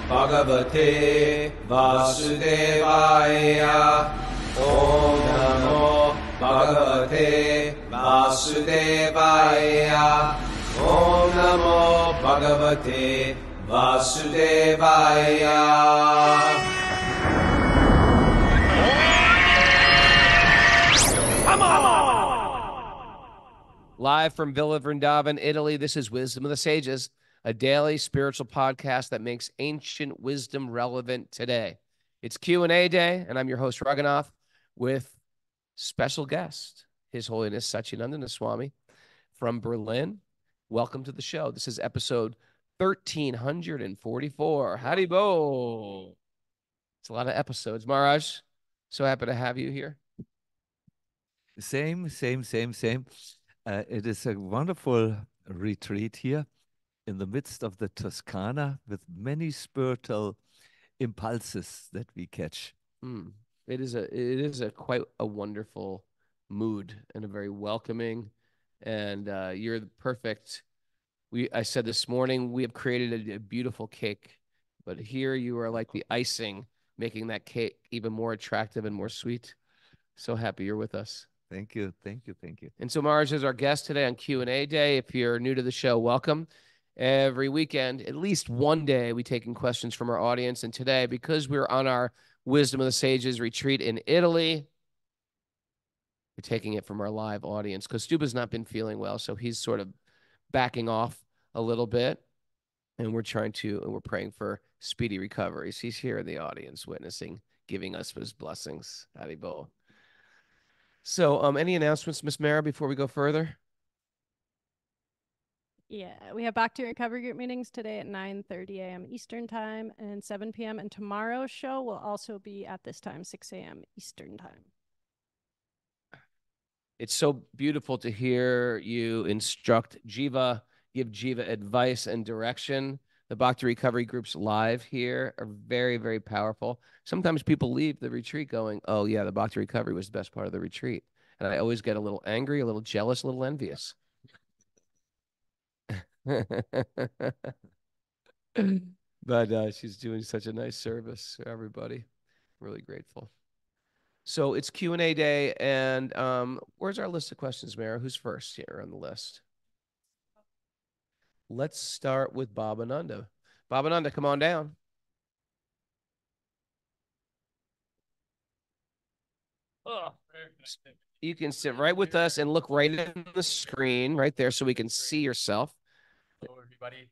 Bhagavate Vasudevaya. Om Namo Bhagavate Vasudevaya. Om Namo Bhagavate Vasudevaya. Live from Villa Vrindavan, Italy, this is Wisdom of the Sages, a daily spiritual podcast that makes ancient wisdom relevant today. It's Q&A day, and I'm your host, Raghunath, with special guest, His Holiness Satchidananda Swami from Berlin. Welcome to the show. This is episode 1344. Howdy bo. It's a lot of episodes. Maharaj, so happy to have you here. Same. It is a wonderful retreat here in the midst of the Toscana with many spiritual impulses that we catch. It is a quite a wonderful mood and a very welcoming, and you're the perfect. I said this morning, we have created a beautiful cake, but here you are like the icing, making that cake even more attractive and more sweet. So happy you're with us. Thank you. And so Maharaj is our guest today on Q&A Day. If you're new to the show, welcome. Every weekend, at least one day, we take in questions from our audience. And today, because we're on our Wisdom of the Sages retreat in Italy, we're taking it from our live audience because Stupa's not been feeling well, so he's sort of backing off a little bit. And we're praying for speedy recoveries. He's here in the audience witnessing, giving us his blessings. Haribo. So, any announcements, Miss Mara, before we go further? Yeah, we have Bhakti Recovery Group meetings today at 9:30 a.m. Eastern Time and 7 p.m. And tomorrow's show will also be at this time, 6 a.m. Eastern Time. It's so beautiful to hear you instruct Jiva, give Jiva advice and direction. The Bhakti Recovery Groups live here are very, very powerful. Sometimes people leave the retreat going, oh, yeah, the Bhakti Recovery was the best part of the retreat. And I always get a little angry, a little jealous, a little envious. But she's doing such a nice service for everybody. Really grateful. So it's Q&A day, and where's our list of questions, Mara? Who's first here on the list? Let's start with Babananda. Babananda, come on down. You can sit right with us and look right in the screen right there so we can see yourself. Hello, everybody.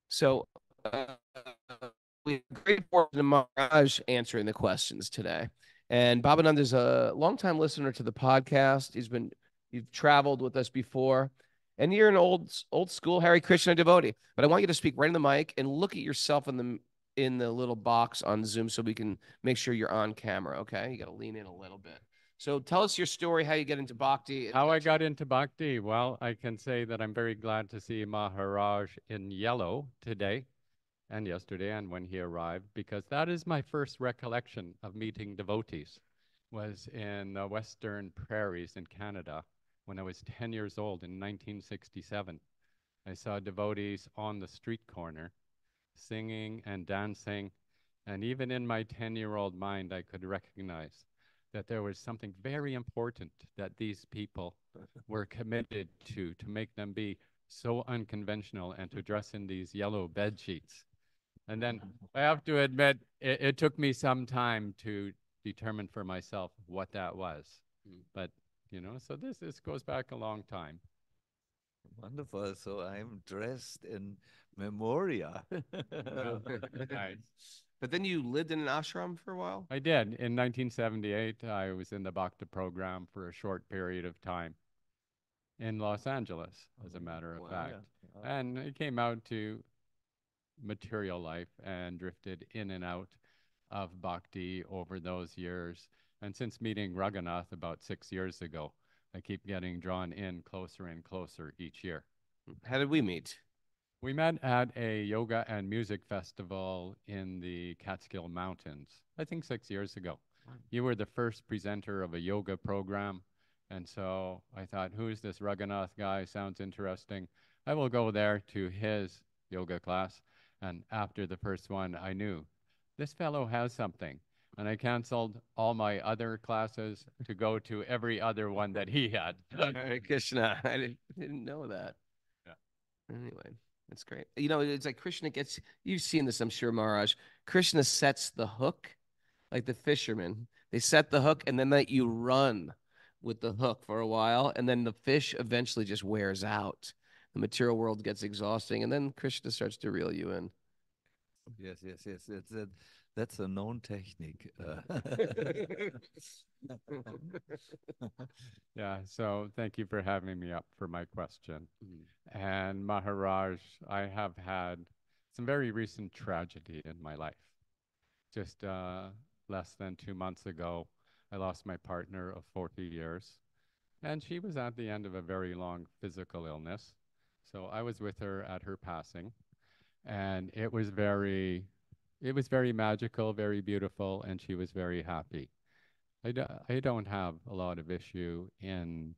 So we have great fortune of Maharaj answering the questions today. And Babananda is a longtime listener to the podcast. You've traveled with us before. And you're an old school Hare Krishna devotee, but I want you to speak right in the mic and look at yourself in the little box on Zoom so we can make sure you're on camera. Okay, you got to lean in a little bit. So tell us your story, how you get into Bhakti. How I got into Bhakti? Well, I can say that I'm very glad to see Maharaj in yellow today and yesterday and when he arrived, because that is my first recollection of meeting devotees, was in the Western Prairies in Canada. When I was 10 years old in 1967, I saw devotees on the street corner singing and dancing. And even in my 10-year-old mind, I could recognize that there was something very important that these people were committed to make them be so unconventional and to dress in these yellow bed sheets. And then I have to admit, it took me some time to determine for myself what that was. But so this goes back a long time. Wonderful. So I'm dressed in memoria. Nice. But then you lived in an ashram for a while? I did. In 1978, I was in the Bhakti program for a short period of time in Los Angeles, as a matter of fact. Yeah. And I came out to material life and drifted in and out of Bhakti over those years. And since meeting Raghunath about 6 years ago, I keep getting drawn in closer and closer each year. How did we meet? We met at a yoga and music festival in the Catskill Mountains, I think 6 years ago. You were the first presenter of a yoga program. And so I thought, who's this Raghunath guy? Sounds interesting. I will go there to his yoga class. And after the first one, I knew this fellow has something. And I canceled all my other classes to go to every other one that he had. Hare Krishna. I didn't know that. Yeah. Anyway, that's great. You know, it's like Krishna gets, you've seen this, I'm sure, Maharaj. Krishna sets the hook, like the fishermen. They set the hook and then let you run with the hook for a while. And then the fish eventually just wears out. The material world gets exhausting. And then Krishna starts to reel you in. Yes, yes, yes. That's a known technique. Yeah, so thank you for having me up for my question. And Maharaj, I have had some very recent tragedy in my life. Just less than 2 months ago, I lost my partner of 40 years, and she was at the end of a very long physical illness. So I was with her at her passing, and it was very magical, very beautiful, and she was very happy. I don't have a lot of issue in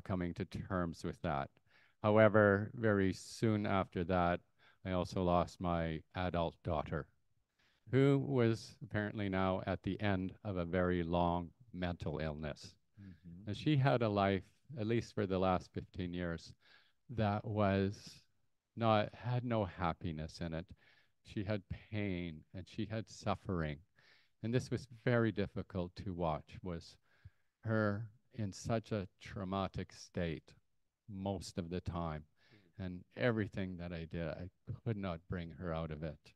coming to terms with that. However, very soon after that, I also lost my adult daughter, who was apparently now at the end of a very long mental illness. And she had a life, at least for the last 15 years, that had no happiness in it. She had pain and she had suffering. And this was very difficult to watch, was her in such a traumatic state most of the time. And everything that I did, I could not bring her out of it.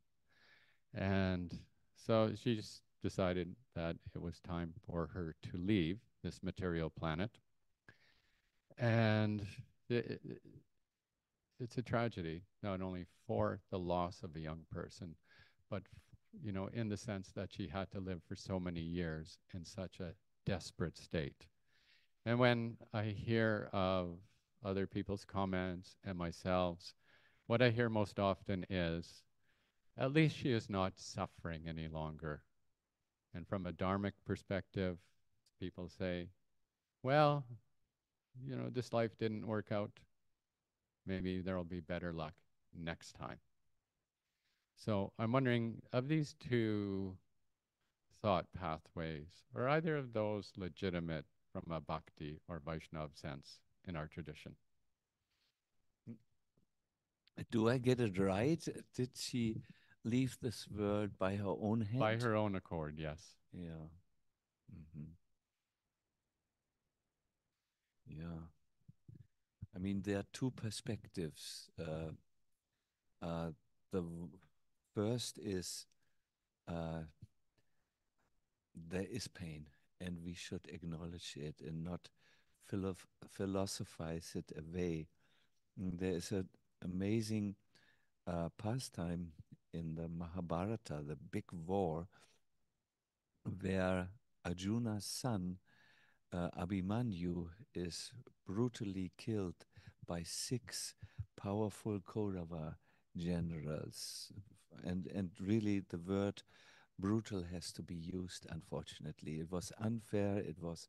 And so she just decided that it was time for her to leave this material planet. And it's a tragedy, not only for the loss of a young person, but in the sense that she had to live for so many years in such a desperate state. And when I hear of other people's comments and myself's, what I hear most often is, at least she is not suffering any longer. And from a dharmic perspective, people say, well, this life didn't work out. Maybe there'll be better luck next time. So I'm wondering, of these two thought pathways, are either of those legitimate from a Bhakti or Vaishnava sense in our tradition? Do I get it right? Did she leave this world by her own hand? By her own accord, yes. Yeah. Yeah. I mean, there are two perspectives. The first is there is pain, and we should acknowledge it and not philosophize it away. There is an amazing pastime in the Mahabharata, the big war, where Arjuna's son Abhimanyu is brutally killed by 6 powerful Kaurava generals. And really the word brutal has to be used, unfortunately. It was unfair. It was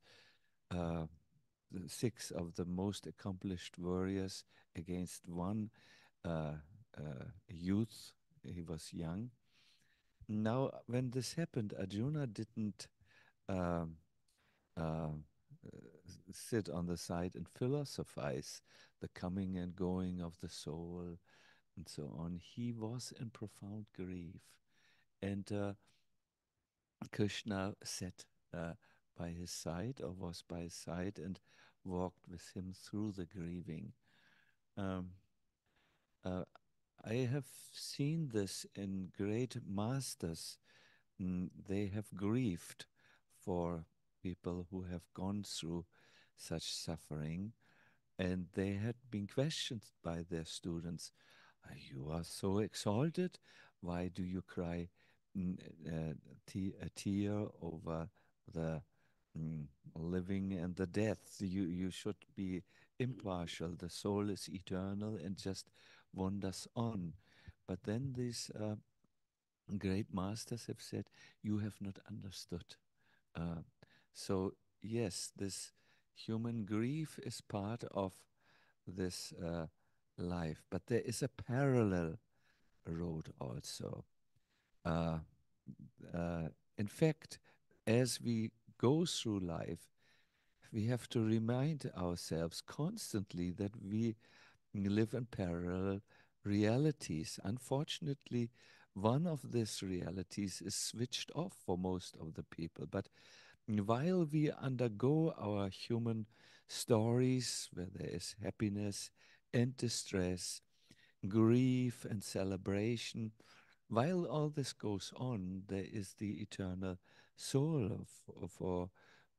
6 of the most accomplished warriors against one youth. He was young. Now, when this happened, Arjuna didn't um, uh, sit on the side and philosophize the coming and going of the soul and so on. He was in profound grief. And Krishna sat by his side, or was by his side, and walked with him through the grieving. Um, I have seen this in great masters. They have grieved for people who have gone through such suffering, and they had been questioned by their students. You are so exalted. Why do you cry a tear over the living and the death? You should be impartial. The soul is eternal and just wanders on. But then these great masters have said, you have not understood. So yes, this human grief is part of this life, but there is a parallel wrote also. Uh, in fact, as we go through life, we have to remind ourselves constantly that we live in parallel realities. Unfortunately, one of these realities is switched off for most of the people. But while we undergo our human stories, where there is happiness and distress, grief and celebration, while all this goes on, there is the eternal soul for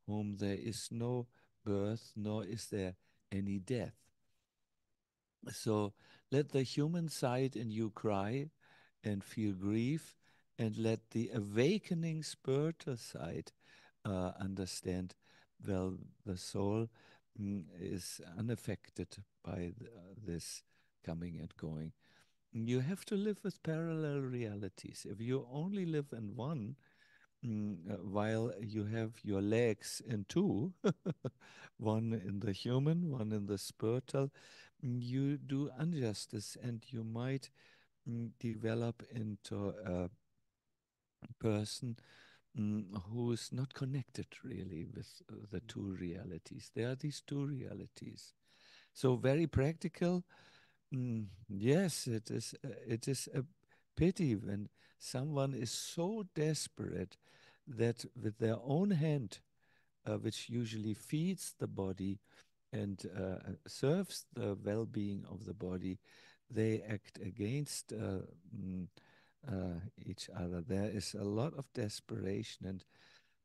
whom there is no birth, nor is there any death. So let the human side in you cry and feel grief, and let the awakening spiritual side understand, well, the soul is unaffected by this coming and going. You have to live with parallel realities. If you only live in one, while you have your legs in two, one in the human, one in the spiritual, you do injustice, and you might develop into a person who is not connected really with the two realities. There are these two realities. So very practical. Yes, it is a pity when someone is so desperate that with their own hand, which usually feeds the body and serves the well-being of the body, they act against each other. There is a lot of desperation, and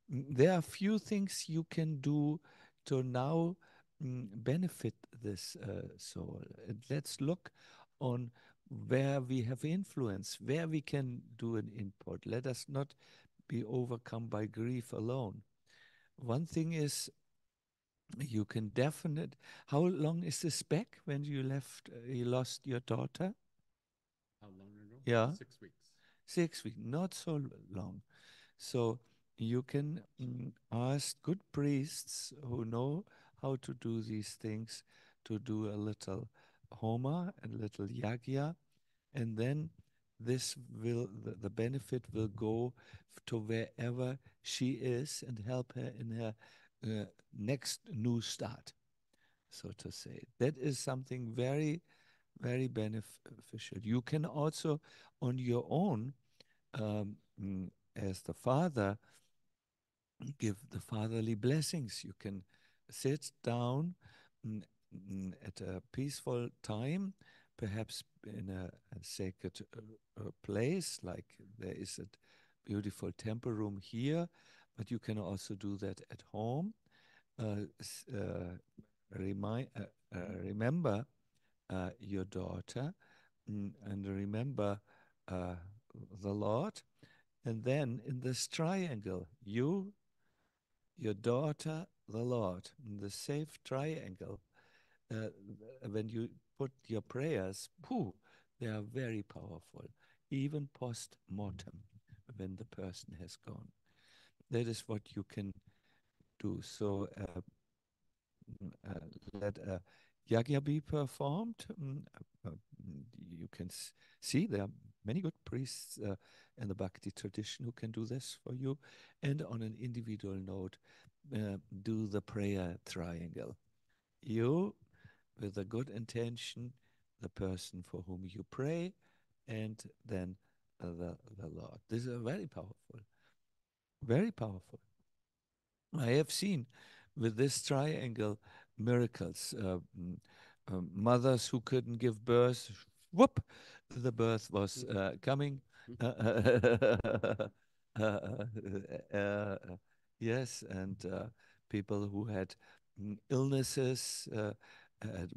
there are few things you can do to now benefit this soul. And let's look on where we have influence, where we can do an input. Let us not be overcome by grief alone. One thing is, you can definite. How long is this back when you left? You lost your daughter. How long ago? Yeah, 6 weeks. 6 weeks, not so long. So you can ask good priests who know how to do these things to do a little homa, a little yagya, and then this will the benefit will go to wherever she is and help her in her next new start, so to say. That is something very, very beneficial. You can also, on your own, as the father, give the fatherly blessings. You can sit down at a peaceful time, perhaps in a sacred place, like there is a beautiful temple room here, but you can also do that at home. Remember your daughter, and remember uh, the Lord. And then in this triangle, you, your daughter, the Lord, in the safe triangle, when you put your prayers, whew, they are very powerful, even post mortem, when the person has gone. That is what you can do. So let a yagya be performed. You can see there are many good priests in the Bhakti tradition who can do this for you. And on an individual note, do the prayer triangle. You, with a good intention, the person for whom you pray, and then the Lord. This is very powerful, very powerful. I have seen with this triangle miracles. Mothers who couldn't give birth, whoop, the birth was coming. Uh, yes, and people who had illnesses, had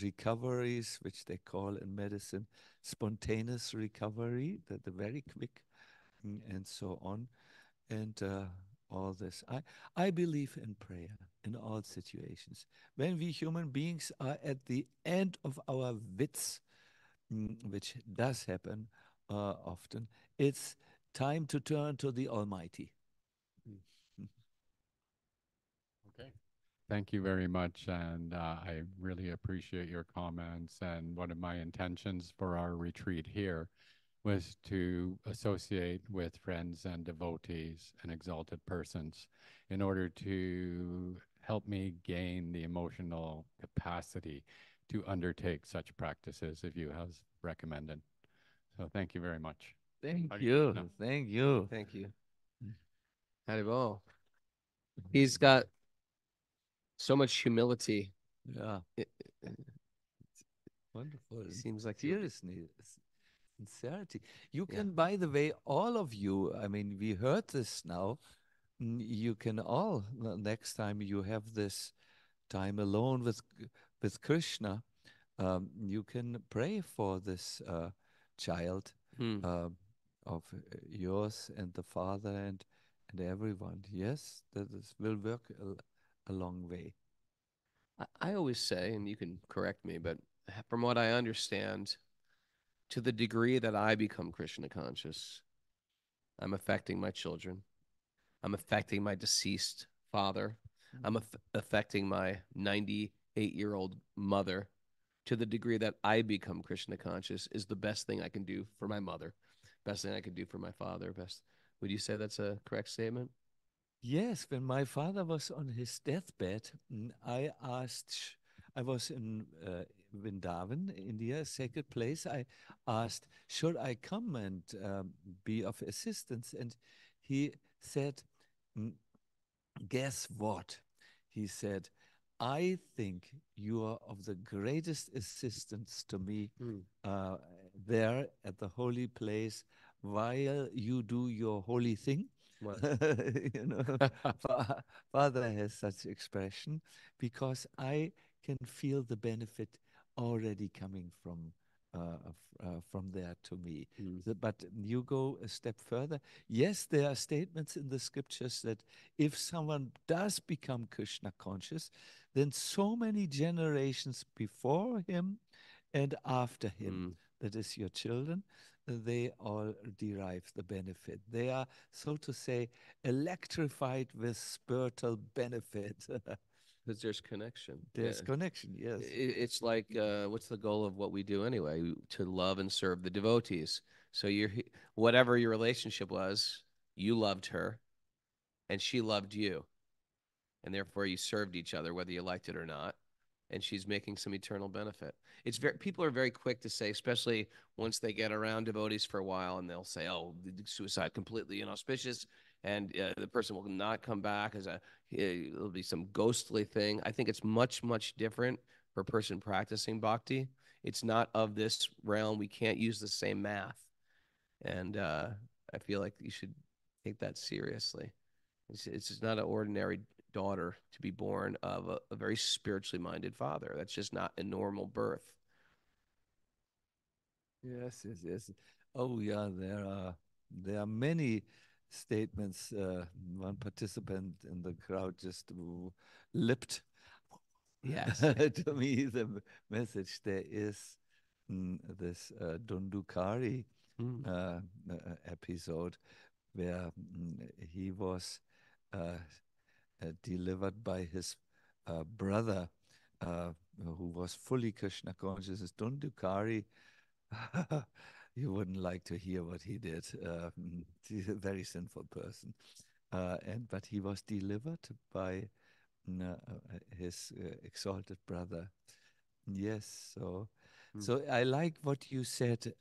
recoveries, which they call in medicine spontaneous recovery, that the very quick, and so on. And all this. I believe in prayer in all situations. When we human beings are at the end of our wits, which does happen often, it's time to turn to the Almighty. Okay. Thank you very much. And I really appreciate your comments. And one of my intentions for our retreat here was to associate with friends and devotees and exalted persons in order to help me gain the emotional capacity to undertake such practices if you have recommended. So thank you very much. Thank Hare you. Krishna. Thank you. Thank you. Haribol. He's got so much humility. Yeah, It wonderful. seems like he'll be- Seriously, sincerity. You Yeah. can, by the way, all of you, I mean, we heard this now. You can all, next time you have this time alone with Krishna, you can pray for this child Hmm. of yours and the father and everyone. Yes, that this will work a long way. I always say, and you can correct me, but from what I understand, to the degree that I become Krishna conscious, I'm affecting my children. I'm affecting my deceased father. I'm affecting my 98-year-old mother. To the degree that I become Krishna conscious is the best thing I can do for my mother, best thing I can do for my father. Best. Would you say that's a correct statement? Yes, when my father was on his deathbed, I was in Vrindavan, India, a sacred place. I asked, should I come and be of assistance? And he said, "Mm, guess what?" He said, I think you are of the greatest assistance to me Hmm. uh, there at the holy place while you do your holy thing. Wow. You know, Father has such expression because I can feel the benefit already coming from there to me. Hmm. But you go a step further. Yes, there are statements in the scriptures that if someone does become Krishna conscious, then so many generations before him and after him, Hmm. that is your children, they all derive the benefit. They are, so to say, electrified with spiritual benefit. Because there's connection. There's Yeah. connection, yes. It's like what's the goal of what we do anyway? To love and serve the devotees. So whatever your relationship was, you loved her and she loved you, and therefore you served each other whether you liked it or not, and she's making some eternal benefit. It's very People are very quick to say, especially once they get around devotees for a while, and they'll say, oh, suicide completely inauspicious, and the person will not come back as it'll be some ghostly thing. I think it's much different for a person practicing bhakti. It's not of this realm. We can't use the same math, and I feel like you should take that seriously. It's just not an ordinary daughter to be born of a very spiritually minded father. That's just not a normal birth. Yes, yes, yes. Oh, yeah, there are many statements. One participant in the crowd just lipped Yes. to me the message. There is this Dundukari Mm. episode where he was uh, delivered by his brother, who was fully Krishna conscious. His Dundukari, you wouldn't like to hear what he did. He's a very sinful person. But he was delivered by his exalted brother. Yes, Mm. so I like what you said,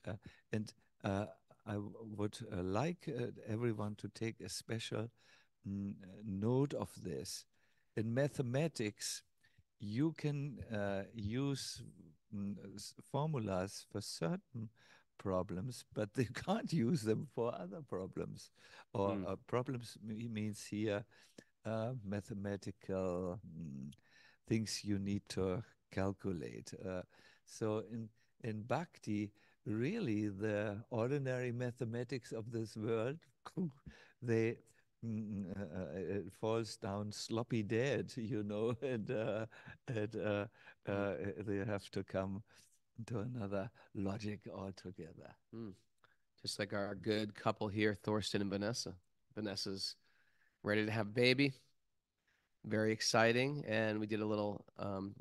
and uh, I would like everyone to take a special note of this. In mathematics, you can use formulas for certain problems, but they can't use them for other problems. Or Mm. problems means here mathematical things you need to calculate. So in Bhakti, really the ordinary mathematics of this world, they it falls down sloppy dead, you know, and they have to come to another logic altogether. Mm. Just like our good couple here, Thorsten and Vanessa. Vanessa's ready to have a baby. very exciting. And we did a little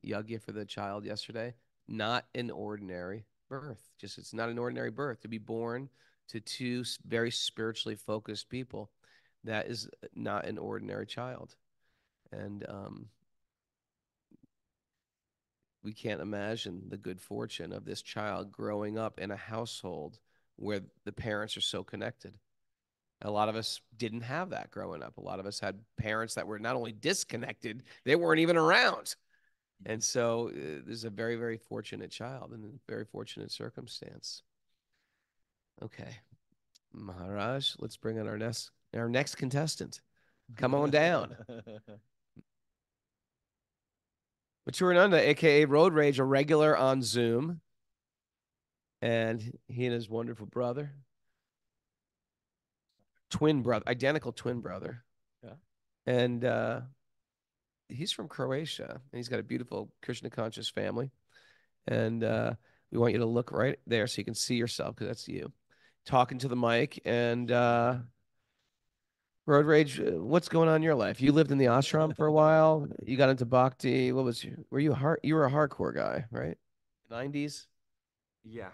yagya for the child yesterday. Not an ordinary birth. Just it's not an ordinary birth to be born to two very spiritually focused people. That is not an ordinary child. And we can't imagine the good fortune of this child growing up in a household where the parents are so connected. A lot of us didn't have that growing up. A lot of us had parents that were not only disconnected, they weren't even around. And so there's a very, very fortunate child in a very fortunate circumstance. Okay. Maharaj, let's bring on our next contestant. Come on down. Maturunanda, aka Road Rage, a regular on Zoom. And he and his wonderful brother, identical twin brother. Yeah. And he's from Croatia, and he's got a beautiful Krishna conscious family. And we want you to look right there so you can see yourself, because that's you talking to the mic. And Road Rage, what's going on in your life? You lived in the ashram for a while. You got into Bhakti. What was you? Were you you were a hardcore guy, right? 90s. Yeah.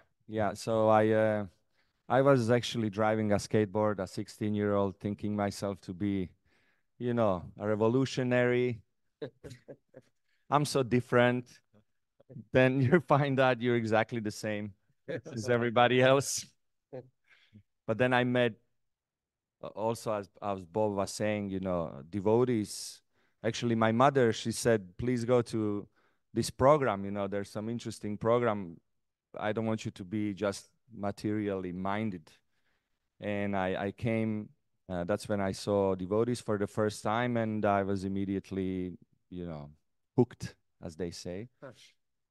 So I was actually driving a skateboard, a 16-year-old, thinking myself to be, a revolutionary. I'm so different. Then you find out you're exactly the same as everybody else. But then I met also, as Bob was saying, devotees. Actually, my mother, she said, please go to this program. There's some interesting program. I don't want you to be just materially minded. And I came, that's when I saw devotees for the first time, and I was immediately, hooked, as they say.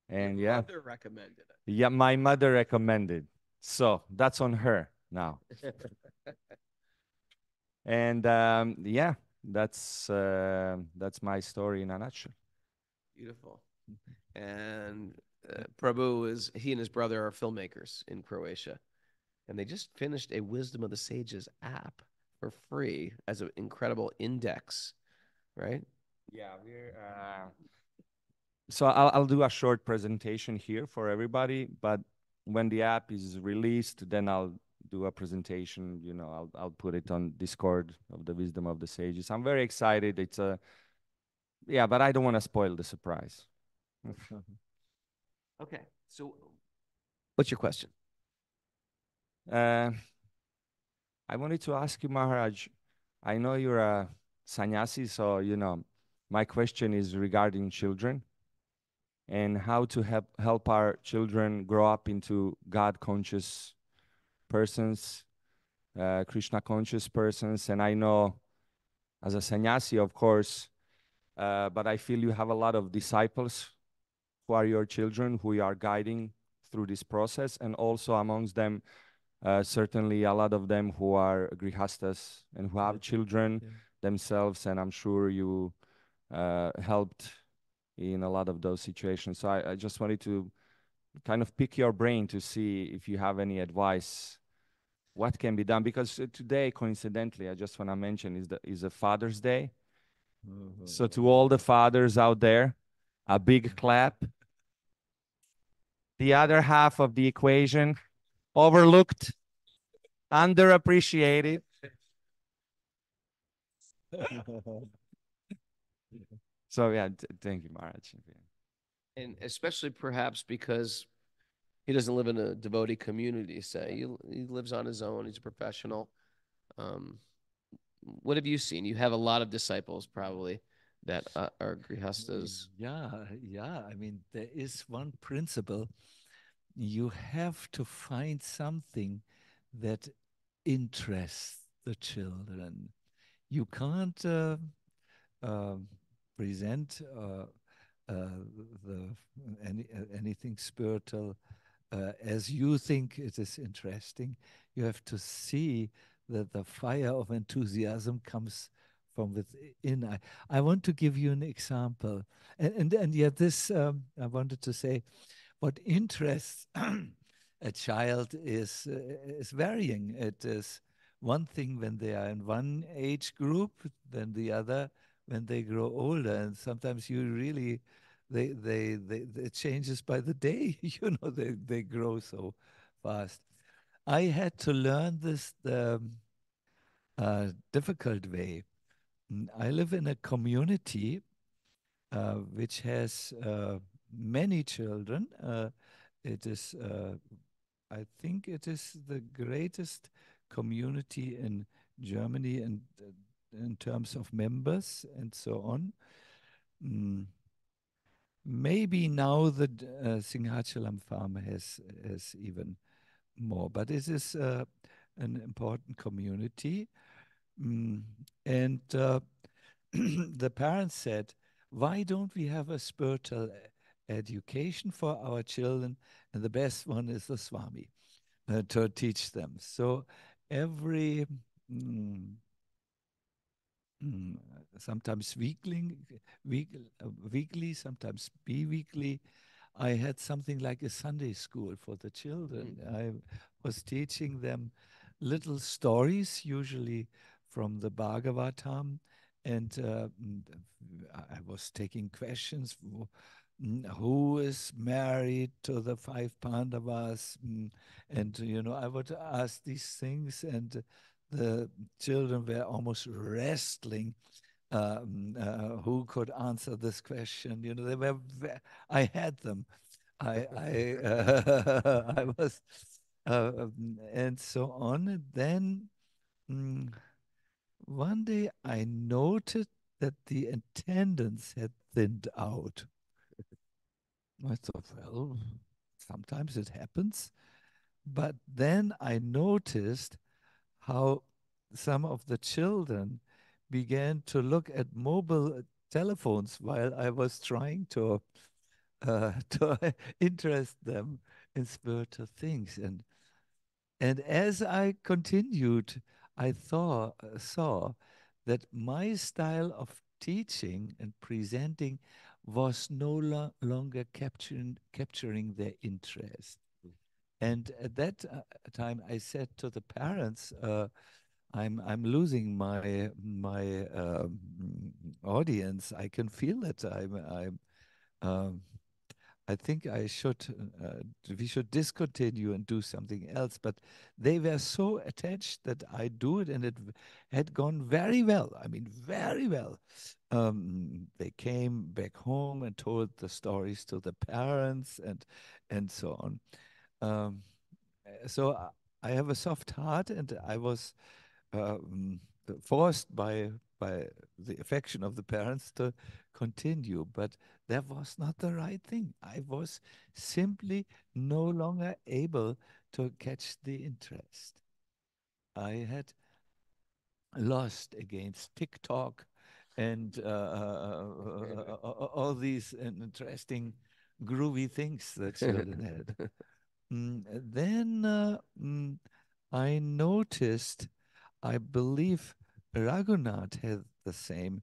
And Your mother recommended it. Yeah, my mother recommended. So that's on her now. And yeah, that's my story in a nutshell. Beautiful. And Prabhu he and his brother are filmmakers in Croatia, and they just finished a Wisdom of the Sages app for free as an incredible index, right? Yeah, we're. So I'll do a short presentation here for everybody, but when the app is released, then I'll do a presentation. I'll put it on Discord of the Wisdom of the Sages. I'm very excited. But I don't want to spoil the surprise. Okay. So, what's your question? I wanted to ask you, Maharaj. I know you're a sannyasi, so my question is regarding children and how to help our children grow up into God conscious persons, Krishna conscious persons. And I know as a sannyasi, of course, but I feel you have a lot of disciples who are your children, who you are guiding through this process. And also amongst them, certainly a lot of them who are grihastas and who have children themselves. And I'm sure you helped in a lot of those situations. So I just wanted to kind of pick your brain to see if you have any advice, what can be done. Because today, coincidentally, I just want to mention, is a Father's Day. So to all the fathers out there, a big clap. The other half of the equation, overlooked, underappreciated. So yeah, thank you, Maharaj. And especially perhaps because he doesn't live in a devotee community, say. He lives on his own. He's a professional. What have you seen? You have a lot of disciples probably that are grihastas. Yeah. I mean, there is one principle. You have to find something that interests the children. You can't present anything spiritual as you think it is interesting. You have to see that the fire of enthusiasm comes from within. I want to give you an example, and yet this I wanted to say, what interests a child is varying. It is one thing when they are in one age group, then the other when they grow older, and sometimes you really they it changes by the day. They grow so fast. I had to learn this the difficult way. I live in a community which has many children. It is, I think, it is the greatest community in Germany, and in terms of members and so on. Mm, Maybe now the Singhachalam farm has even more, but it is an important community. Mm, and the parents said, why don't we have a spiritual education for our children? And the best one is the Swami to teach them. So every mm, mm, sometimes weekly, sometimes bi-weekly, I had something like a Sunday school for the children. I was teaching them little stories, usually from the Bhagavatam, and I was taking questions. Who is married to the five Pandavas? And I would ask these things, and the children were almost wrestling who could answer this question. They were. I had them. I was, and so on. And then one day I noted that the attendance had thinned out. I thought, well, sometimes it happens. But then I noticed how some of the children began to look at mobile telephones while I was trying to to interest them in spiritual things. And as I continued, I saw that my style of teaching and presenting was no longer capturing their interest. And at that time, I said to the parents, I'm losing my audience. I can feel it. Um, I think we should discontinue and do something else. But they were so attached that I do it, and it had gone very well. I mean, very well. They came back home and told the stories to the parents and so on. Um, so I have a soft heart, and I was um, forced by the affection of the parents to continue, but that was not the right thing. I was simply no longer able to catch the interest. I had lost against TikTok and all these interesting groovy things that children had. Then I noticed, I believe Raghunath had the same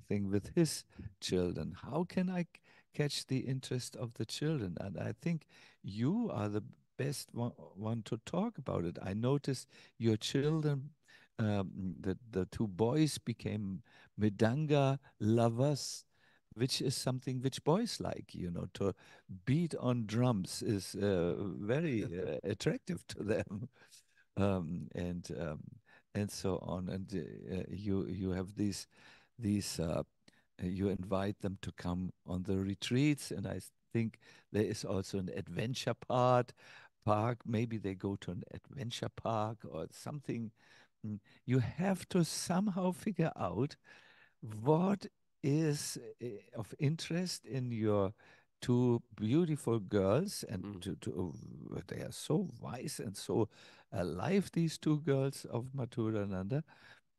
thing with his children. How can I catch the interest of the children? And I think you are the best one to talk about it. I noticed your children, the two boys became Mridanga lovers, which is something which boys like, to beat on drums is very attractive to them. um, and um, and so on. And you have these you invite them to come on the retreats, and I think there is also an adventure park. Maybe they go to an adventure park or something. You have to somehow figure out what is of interest in your two beautiful girls, and they are so wise and so alive, these two girls of Mathurananda.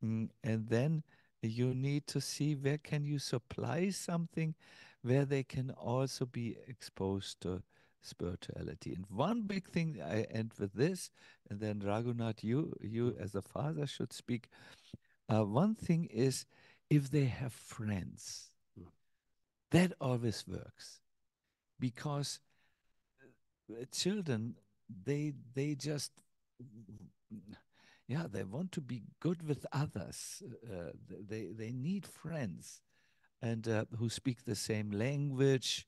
And then you need to see where can you supply something where they can also be exposed to spirituality. And one big thing, I end with this, and then Raghunath, you as a father should speak. One thing is, if they have friends, that always works, because children, they just, yeah, they want to be good with others. They need friends and who speak the same language,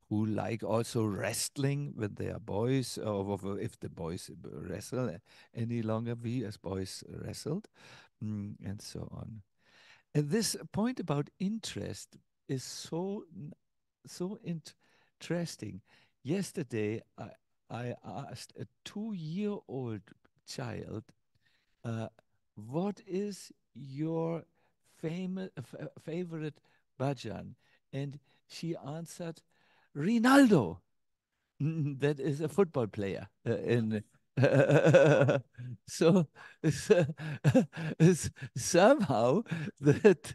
who like also wrestling when they are boys, or if the boys wrestle any longer. We as boys wrestled, and so on. And this point about interest is so interesting. Yesterday, I asked a 2-year-old child, uh, what is your favorite bhajan? And she answered, Ronaldo. That is a football player. So somehow that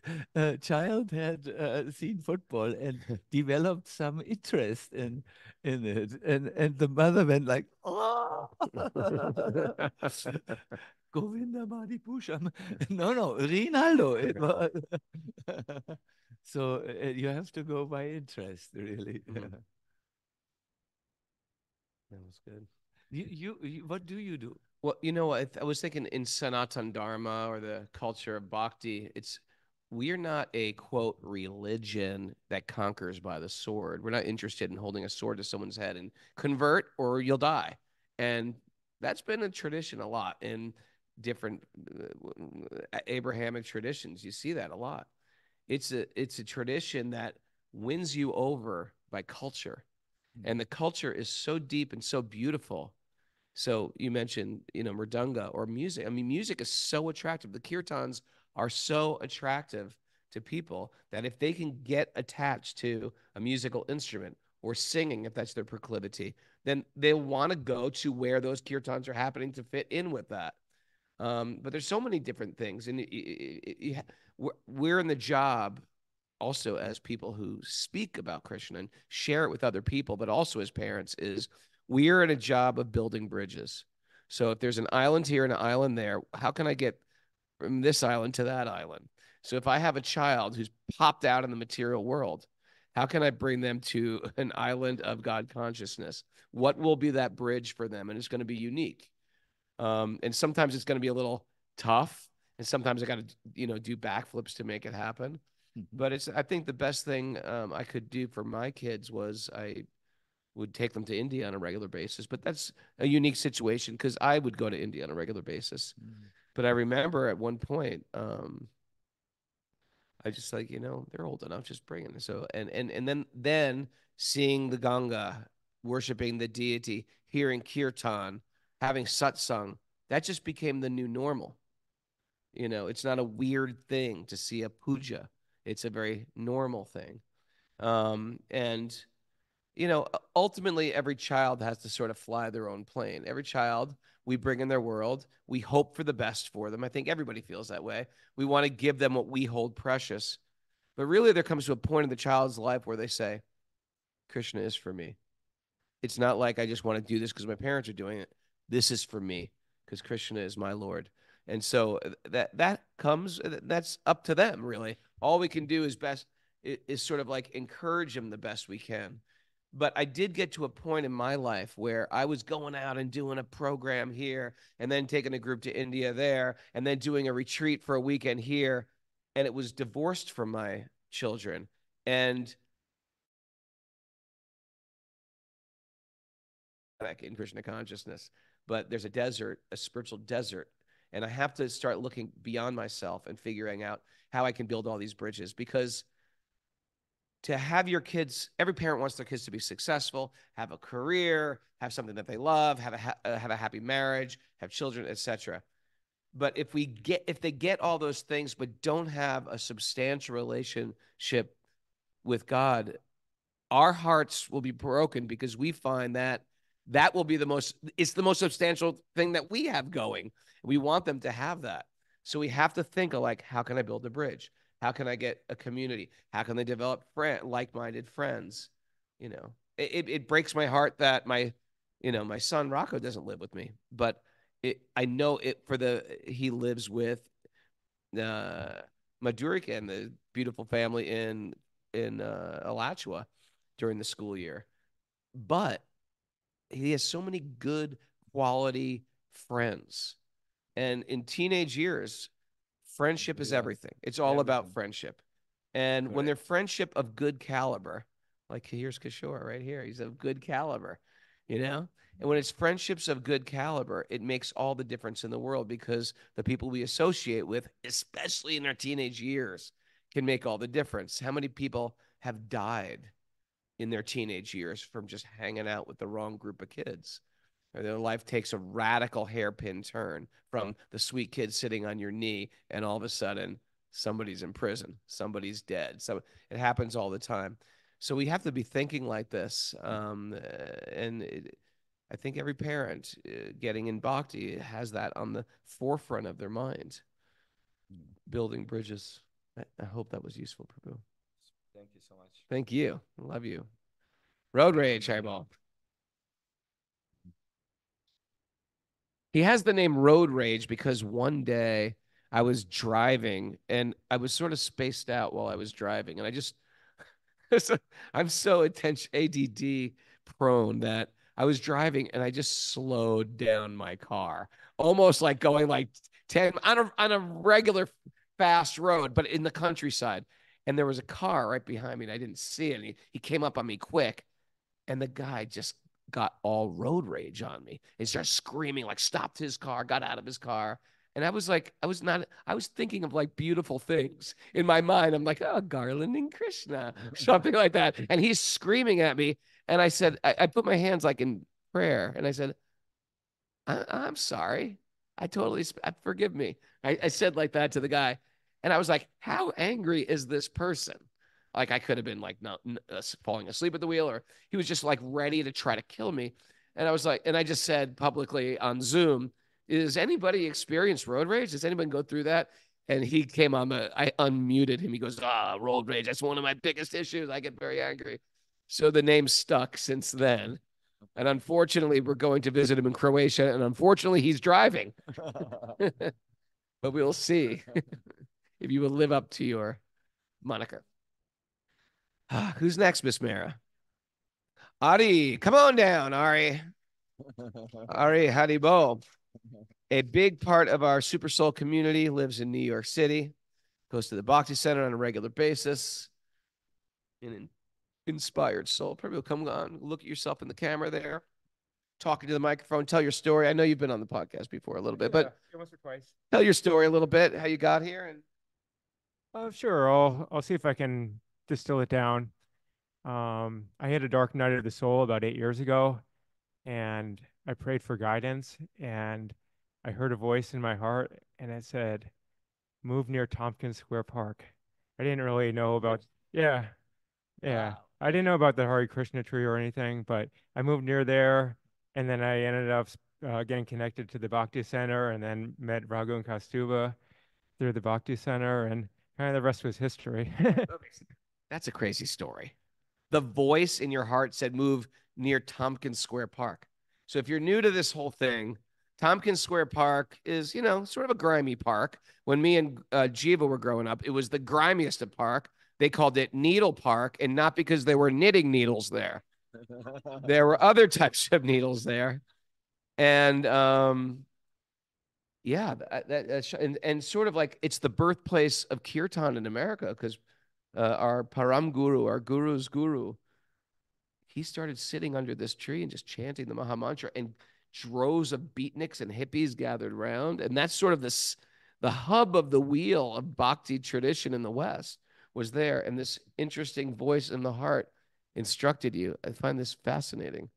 child had seen football and developed some interest in it, and the mother went like, oh. Govinda Madhipusham. No, Ronaldo. It was. So you have to go by interest, really. That was good. What do you do? Well, I was thinking in Sanatan Dharma or the culture of Bhakti, we're not a quote religion that conquers by the sword. We're not interested in holding a sword to someone's head and convert or you'll die. And that's been a tradition a lot in different Abrahamic traditions. You see that a lot. It's a tradition that wins you over by culture. And the culture is so deep and so beautiful. So you mentioned, mridanga or music. I mean, music is so attractive. The kirtans are so attractive to people that if they can get attached to a musical instrument or singing, if that's their proclivity, then they'll want to go to where those kirtans are happening to fit in with that. But there's so many different things, and we're in the job also as people who speak about Krishna and share it with other people, but also as parents, is we're in a job of building bridges. So if there's an island here and an island there, how can I get from this island to that island? So if I have a child who's popped out in the material world, how can I bring them to an island of God consciousness? What will be that bridge for them? And it's going to be unique. And sometimes it's going to be a little tough, and sometimes I got to, do backflips to make it happen. But I think the best thing I could do for my kids was I would take them to India on a regular basis. But that's a unique situation because I would go to India on a regular basis. But I remember at one point, I just like, they're old enough, just bring them. So and then seeing the Ganga, worshiping the deity, hearing kirtan, having satsang, that just became the new normal. It's not a weird thing to see a puja. It's a very normal thing. And ultimately every child has to sort of fly their own plane. Every child we bring in their world, we hope for the best for them. I think everybody feels that way. We want to give them what we hold precious. But really there comes to a point in the child's life where they say, Krishna is for me. It's not like I just want to do this because my parents are doing it. This is for me because Krishna is my Lord. And so that's up to them, really. All we can do is sort of like encourage them the best we can. But I did get to a point in my life where I was going out and doing a program here and then taking a group to India there and then doing a retreat for a weekend here. And it was divorced from my children. And in Krishna consciousness, but there's a desert, a spiritual desert. And I have to start looking beyond myself and figuring out how I can build all these bridges, because to have your kids, every parent wants their kids to be successful, have a career, have something that they love, have a happy marriage, have children, etc. But if they get all those things but don't have a substantial relationship with God, our hearts will be broken because we find that will be it's the most substantial thing that we have going. We want them to have that. So we have to think of like, how can I build a bridge? How can I get a community? How can they develop like-minded friends? It breaks my heart that my son Rocco doesn't live with me, but I know he lives with Madhurika and the beautiful family in Alachua during the school year. But he has so many good quality friends And in teenage years, friendship is everything. It's all about Everything. friendship. And when they're friendship of good caliber, like here's Kishore right here, he's of good caliber, you know? And when it's friendships of good caliber, it makes all the difference in the world because the people we associate with, especially in our teenage years, can make all the difference. How many people have died in their teenage years from just hanging out with the wrong group of kids? Or their life takes a radical hairpin turn from the sweet kid sitting on your knee, and all of a sudden somebody's in prison, somebody's dead. So it happens all the time. So we have to be thinking like this. I think every parent getting in Bhakti has that on the forefront of their mind. Building bridges. I hope that was useful, Prabhu. Thank you so much. Thank you. Love you. Road rage, Haibal. He has the name Road Rage because one day I was driving and I was sort of spaced out while I was driving. And I just, I'm so attention ADD prone that I was driving and I just slowed down my car, almost like going like 10 on a regular fast road, but in the countryside. And there was a car right behind me and I didn't see it. And he came up on me quick. And the guy just got all road rage on me. He started screaming, like stopped his car, got out of his car. And I was like, I was thinking of like beautiful things in my mind. I'm like, oh, Garland and Krishna, something like that. And he's screaming at me. And I said, I put my hands like in prayer. And I said, I'm sorry. Forgive me. I said like that to the guy. And I was like, how angry is this person? Like I could have been like not falling asleep at the wheel, or he was just like ready to try to kill me. And I was like, and I just said publicly on Zoom, "Is anybody experience road rage? Does anyone go through that?" And he came on I unmuted him. He goes, road rage. That's one of my biggest issues. I get very angry. So the name stuck since then. And unfortunately, we're going to visit him in Croatia. And unfortunately, he's driving. But we'll see if you will live up to your moniker. Who's next, Miss Mara? Ari, come on down, Ari. Ari Haribo. A big part of our Super Soul community lives in New York City, goes to the Bhakti Center on a regular basis. An inspired soul. Probably come on, look at yourself in the camera there, talking to the microphone, tell your story. I know you've been on the podcast before a little bit, but once or twice. Tell your story a little bit, how you got here. And Sure. I'll see if I can distill it down. I had a dark night of the soul about 8 years ago, and I prayed for guidance, and I heard a voice in my heart, and it said, "Move near Tompkins Square Park." I didn't really know about, yeah. Wow. I didn't know about the Hare Krishna tree or anything, but I moved near there, and then I ended up getting connected to the Bhakti Center, and then met Raghu and Kastuba through the Bhakti Center, and kind of the rest was history. That's a crazy story. The voice in your heart said, move near Tompkins Square Park. So if you're new to this whole thing, Tompkins Square Park is, sort of a grimy park. When me and Jiva were growing up, it was the grimiest of park. They called it Needle Park, and not because there were knitting needles there. There were other types of needles there. And yeah, and sort of like it's the birthplace of kirtan in America, because our Param Guru, our Guru's Guru, he started sitting under this tree and just chanting the Maha Mantra, and droves of beatniks and hippies gathered around. And that's sort of the hub of the wheel of Bhakti tradition in the West was there. And this interesting voice in the heart instructed you. I find this fascinating.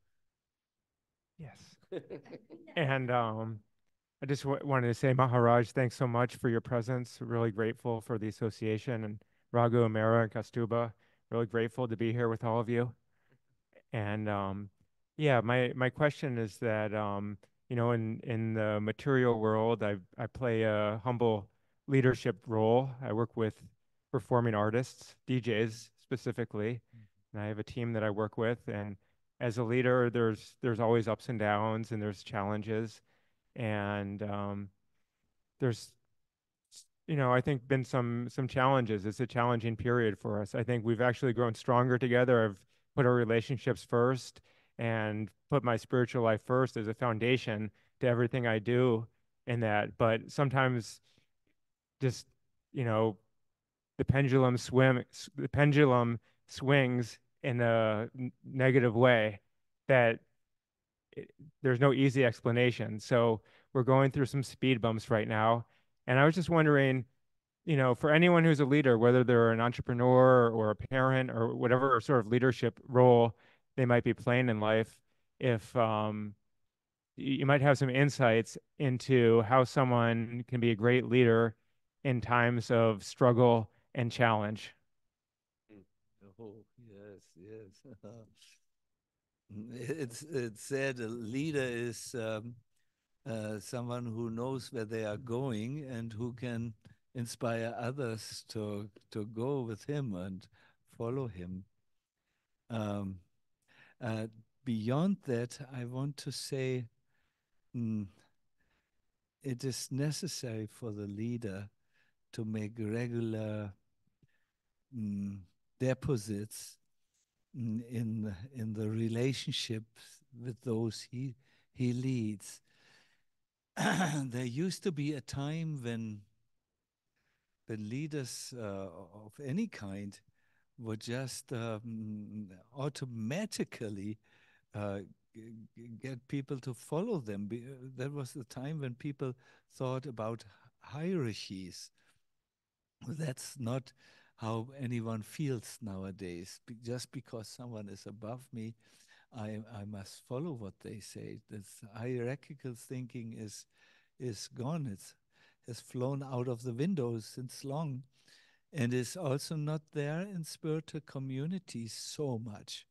Yes. And I just wanted to say, Maharaj, thanks so much for your presence. Really grateful for the association, and Raghu, Amara, and Kastuba. Really grateful to be here with all of you. And yeah, my question is that in the material world, I play a humble leadership role. I work with performing artists, DJs specifically, and I have a team that I work with. And as a leader, there's always ups and downs, and there's challenges, and there's I think been some challenges. It's a challenging period for us. I think we've actually grown stronger together. I've put our relationships first and put my spiritual life first as a foundation to everything I do. in that. But sometimes just, you know, the pendulum swings in a negative way that there's no easy explanation. So we're going through some speed bumps right now. And I was just wondering, you know, for anyone who's a leader, whether they're an entrepreneur or a parent or whatever sort of leadership role they might be playing in life, if you might have some insights into how someone can be a great leader in times of struggle and challenge. Oh, yes, yes. It's said a leader is someone who knows where they are going and who can inspire others to go with him and follow him. Um, uh, Beyond that, I want to say it is necessary for the leader to make regular deposits in the relationships with those he leads. There used to be a time when leaders of any kind would just automatically get people to follow them. That was the time when people thought about hierarchies. That's not how anyone feels nowadays. Just because someone is above me, I must follow what they say. This hierarchical thinking is gone. It's has flown out of the window since long, and is also not there in spiritual communities so much.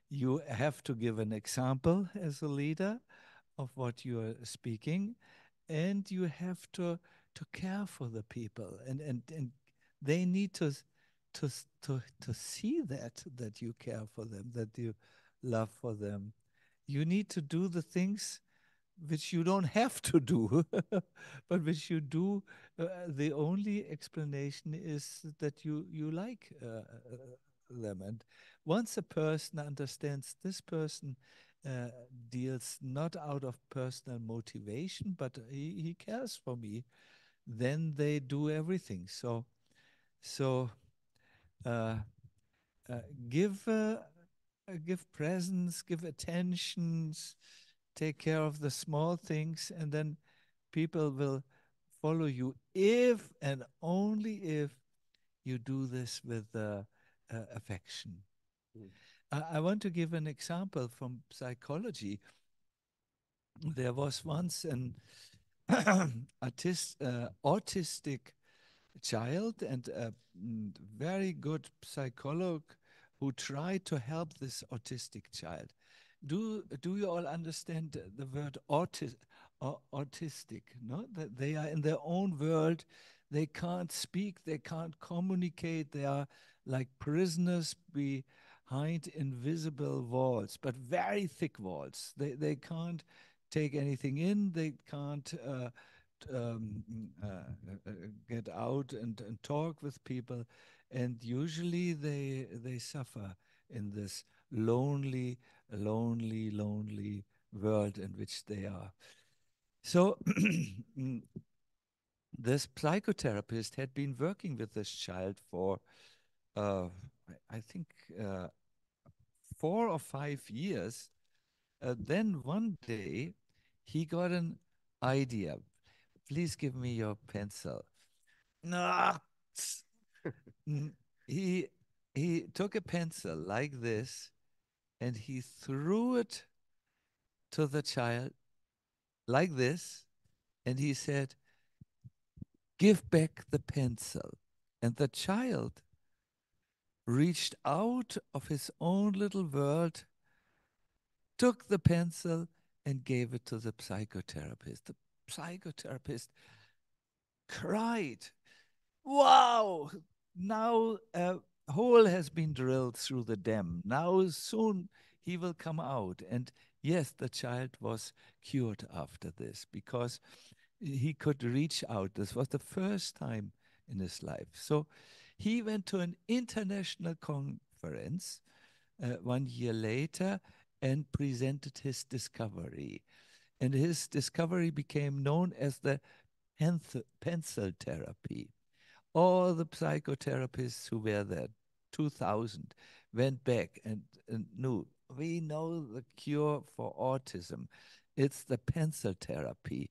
You have to give an example as a leader of what you are speaking, and you have to care for the people, and they need to see that you care for them, that you love for them. You need to do the things which you don't have to do, but which you do. The only explanation is that you like them. And once a person understands this person deals not out of personal motivation, but he cares for me, then they do everything. So uh, uh, give give presents, give attentions, take care of the small things, and then people will follow you if and only if you do this with affection. I want to give an example from psychology. There was once an autistic child, and a very good psychologist who tried to help this autistic child. Do you all understand the word autistic? No, that they are in their own world. They can't speak. They can't communicate. They are like prisoners behind invisible walls, but very thick walls. They can't take anything in. They can't um, get out and talk with people, and usually they suffer in this lonely world in which they are. So this psychotherapist had been working with this child for I think 4 or 5 years. Then one day he got an idea. Please give me your pencil. No. he he took a pencil like this and he threw it to the child like this, and he said, "Give back the pencil." And the child reached out of his own little world, took the pencil, and gave it to the psychotherapist. The psychotherapist cried, "Wow, now a hole has been drilled through the dam. Now soon he will come out." And yes, the child was cured after this because he could reach out. This was the first time in his life. So he went to an international conference 1 year later and presented his discovery. And his discovery became known as the pencil therapy. All the psychotherapists who were there, 2000, went back and knew, we know the cure for autism. It's the pencil therapy.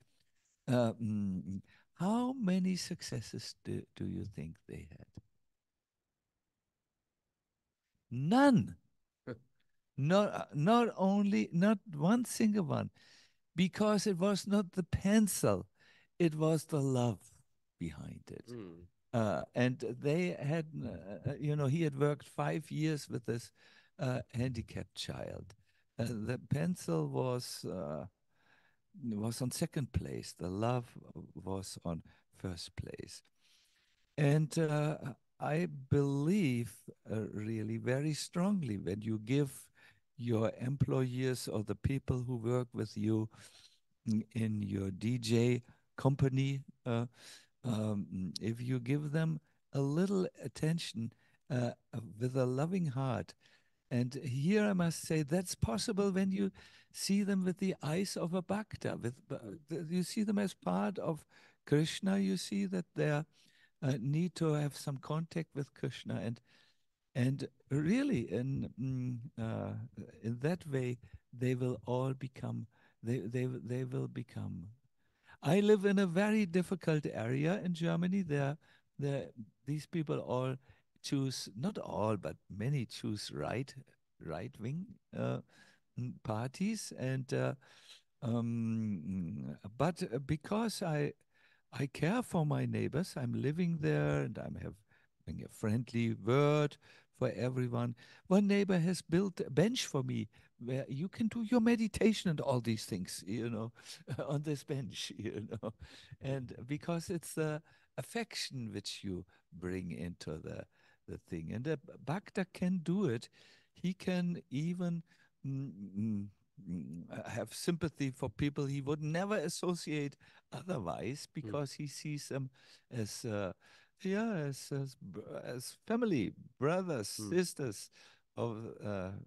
Uh, mm, how many successes do you think they had? None. Not only, not one single one, because it was not the pencil, it was the love behind it. And they had, he had worked 5 years with this handicapped child. The pencil was on second place. The love was on first place. And I believe really very strongly when you give your employees or the people who work with you in your DJ company, if you give them a little attention with a loving heart. And here I must say that's possible when you see them with the eyes of a Bhakta. You see them as part of Krishna. You see that they need to have some contact with Krishna, and really in that way they will all become they will become. I live in a very difficult area in Germany. These people all choose, not all, but many choose right wing parties, and but because I care for my neighbors, I'm living there, and I'm having a friendly word for everyone. One neighbor has built a bench for me where you can do your meditation and all these things, on this bench, and because it's the affection which you bring into the thing, and the Bhakta can do it. He can even have sympathy for people he would never associate otherwise, because he sees them as as family, brothers, sisters, of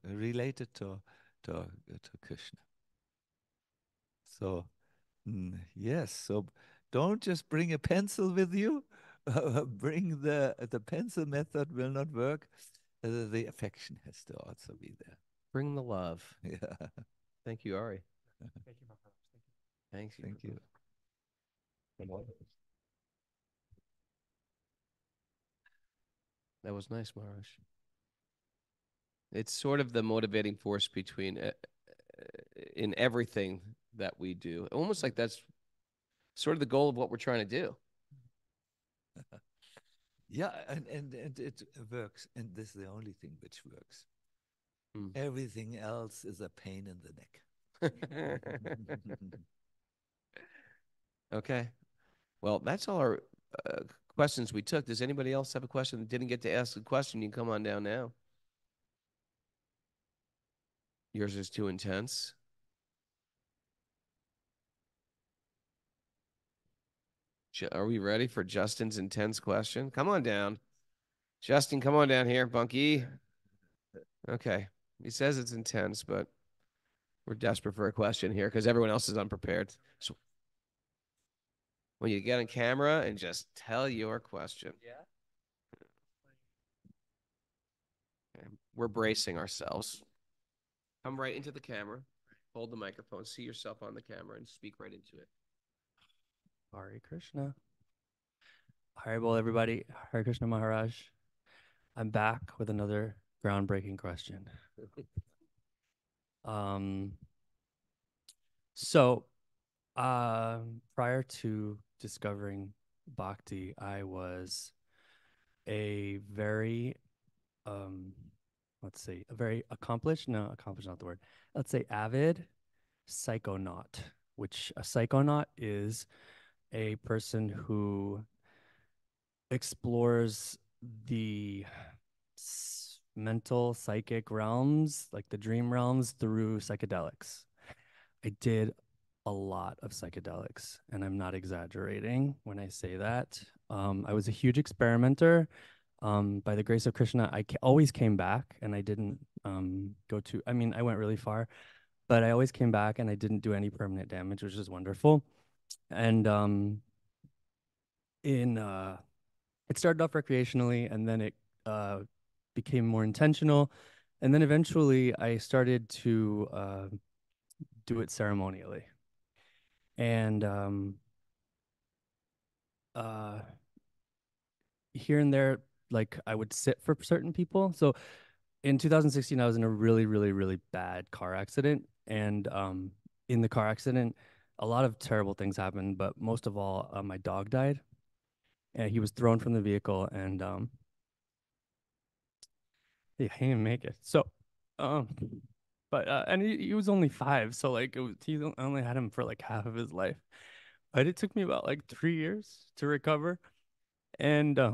related to Krishna. So yes, so don't just bring a pencil with you. Bring the pencil method will not work. The affection has to also be there. Bring the love. Yeah. Thank you, Ari. Thank you, Maharaj. Thank you. Thank you. Thank you. That was nice, Maharaj. It's sort of the motivating force between in everything that we do. Almost like that's sort of the goal of what we're trying to do. Yeah, and it works, and this is the only thing which works. Everything else is a pain in the neck. Okay. Well, that's all our questions we took. Does anybody else have a question that didn't get to ask a question? You can come on down now. Yours is too intense. Are we ready for Justin's intense question? Come on down. Justin, come on down here, Bunky. Okay. He says it's intense, but we're desperate for a question here because everyone else is unprepared. So when you get on camera and just tell your question. Yeah. Okay. We're bracing ourselves. Come right into the camera. Hold the microphone. See yourself on the camera and speak right into it. Hare Krishna. Haribol, everybody. Hare Krishna Maharaj. I'm back with another groundbreaking question. So, prior to discovering Bhakti, I was a very, let's say, a very accomplished not the word. Let's say avid psychonaut, which a psychonaut is a person who explores the mental psychic realms, like the dream realms, through psychedelics. I did a lot of psychedelics, and I'm not exaggerating when I say that. I was a huge experimenter. By the grace of Krishna, I always came back, and I didn't I went really far, but I always came back and I didn't do any permanent damage, which is wonderful. And in it started off recreationally, and then it became more intentional, and then eventually I started to do it ceremonially. And uh, here and there, like I would sit for certain people. So in 2016, I was in a really, really, really bad car accident, and in the car accident, a lot of terrible things happened, but most of all, my dog died, and he was thrown from the vehicle, and yeah, he didn't make it. So, um, but and he was only 5, so like I only had him for like half of his life. But it took me about like 3 years to recover, and I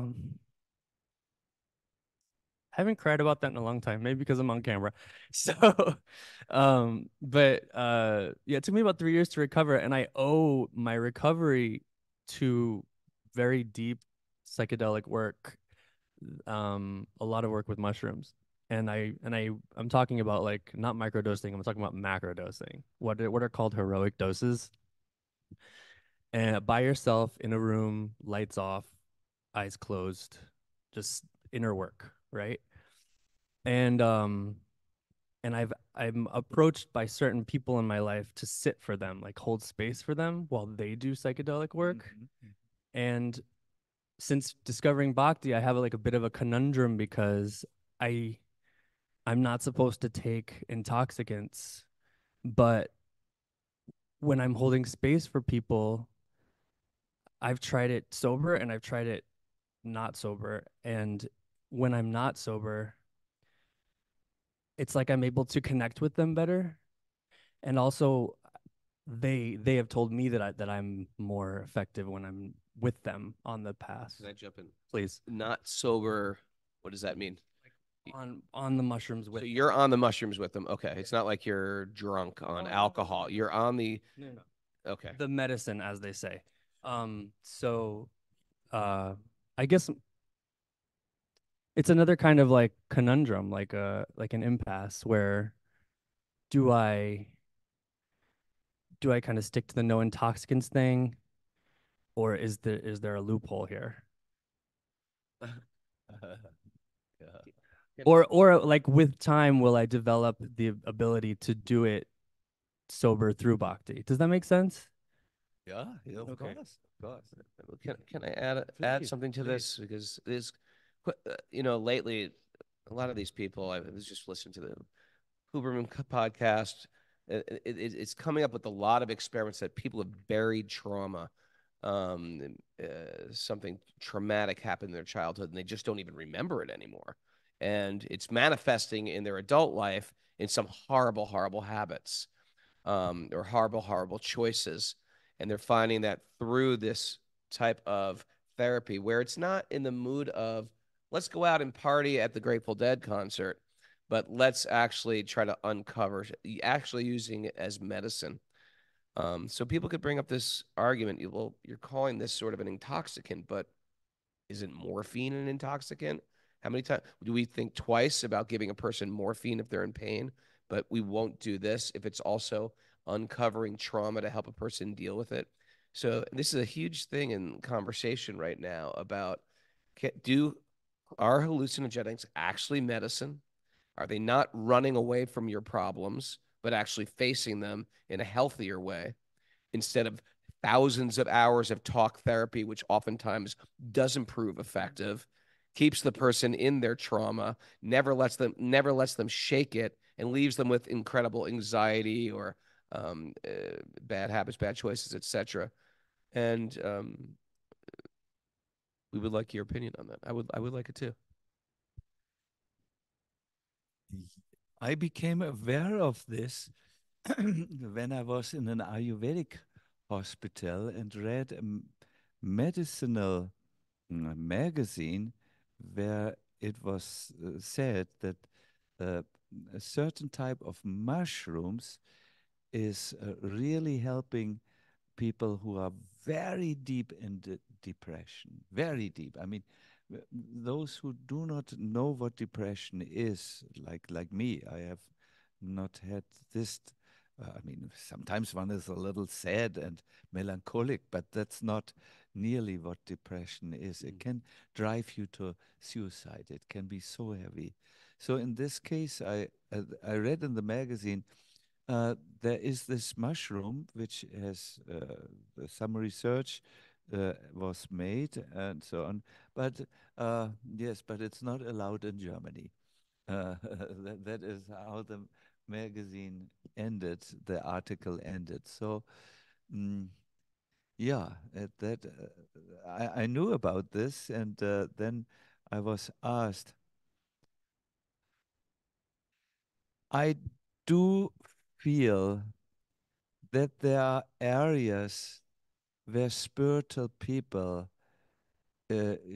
haven't cried about that in a long time, maybe because I'm on camera. So, but yeah, it took me about 3 years to recover, and I owe my recovery to very deep psychedelic work, a lot of work with mushrooms. I'm talking about like not microdosing, I'm talking about macrodosing. What are called heroic doses. And by yourself in a room, lights off, eyes closed, just inner work, right? And I'm approached by certain people in my life to sit for them, like hold space for them while they do psychedelic work. And since discovering Bhakti, I have like a bit of a conundrum because I I'm not supposed to take intoxicants, but when I'm holding space for people, I've tried it sober and I've tried it not sober. And when I'm not sober, it's like I'm able to connect with them better. And also they have told me that I'm more effective when I'm with them on the path. Can I jump in? Please. Not sober. What does that mean? On the mushrooms with So you're on the mushrooms with them. Okay. It's not like you're drunk on alcohol. You're on the no. okay. The medicine, as they say. So I guess it's another kind of like conundrum, like an impasse where do I kind of stick to the no intoxicants thing, or is there a loophole here? Yeah. Or like with time, will I develop the ability to do it sober through Bhakti? Does that make sense? Yeah, of Okay. course, of course. Can I add Please, something to this because this, lately, a lot of these people I was just listening to the Huberman podcast. It's coming up with a lot of experiments that people have buried trauma. Something traumatic happened in their childhood and they just don't even remember it anymore. And it's manifesting in their adult life in some horrible, horrible habits, or horrible, horrible choices. And they're finding that through this type of therapy, where it's not in the mood of, let's go out and party at the Grateful Dead concert, but let's actually try to uncover, actually using it as medicine. So people could bring up this argument. Well, you're calling this sort of an intoxicant, but isn't morphine an intoxicant? How many times do we think twice about giving a person morphine if they're in pain, but we won't do this if it's also uncovering trauma to help a person deal with it? So this is a huge thing in conversation right now about are hallucinogenics actually medicine? Are they not running away from your problems, but actually facing them in a healthier way instead of thousands of hours of talk therapy, which oftentimes doesn't prove effective, keeps the person in their trauma, never lets them shake it, and leaves them with incredible anxiety or bad habits, bad choices, etc. And we would like your opinion on that. I would like it too. I became aware of this when I was in an Ayurvedic hospital and read a medicinal magazine where it was said that uh, a certain type of mushrooms is really helping people who are very deep in depression, very deep. I mean, those who do not know what depression is, like me, I have not had this I mean, sometimes one is a little sad and melancholic, but that's not nearly what depression is. It can drive you to suicide. It can be so heavy. So in this case, I read in the magazine there is this mushroom which has some research was made and so on. But yes, but it's not allowed in Germany. That is how the magazine ended, the article ended. So, yeah, I knew about this, and then I was asked. I do feel that there are areas where spiritual people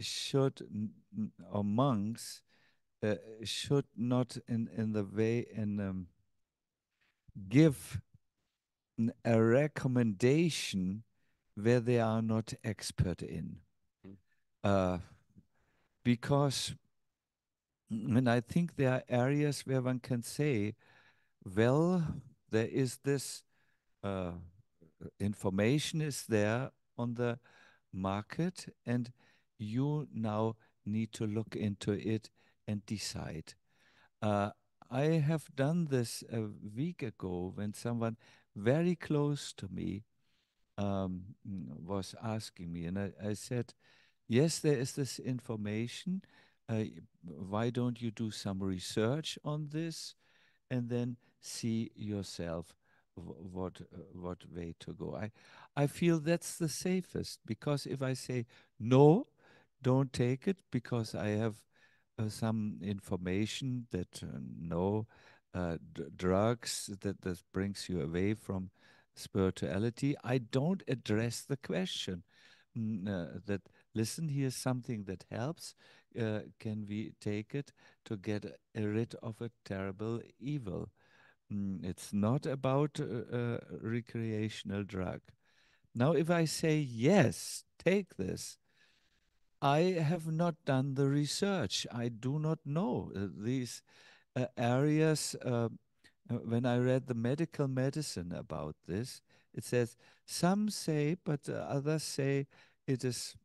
should, or monks, should not in the way give a recommendation where they are not expert in. Uh, because and I think there are areas where one can say, well, there is this information is there on the market, and you now need to look into it and decide. Uh, I have done this a week ago when someone very close to me was asking me, and I said, yes, there is this information. Why don't you do some research on this and then see yourself what way to go? I feel that's the safest, because if I say no, don't take it because I have some information that no drugs, that this brings you away from spirituality, I don't address the question. That, listen, here's something that helps. Can we take it to get rid of a terrible evil? It's not about a recreational drug. Now, if I say, yes, take this, I have not done the research. I do not know these areas. When I read the medical medicine about this, it says some say, but others say it is,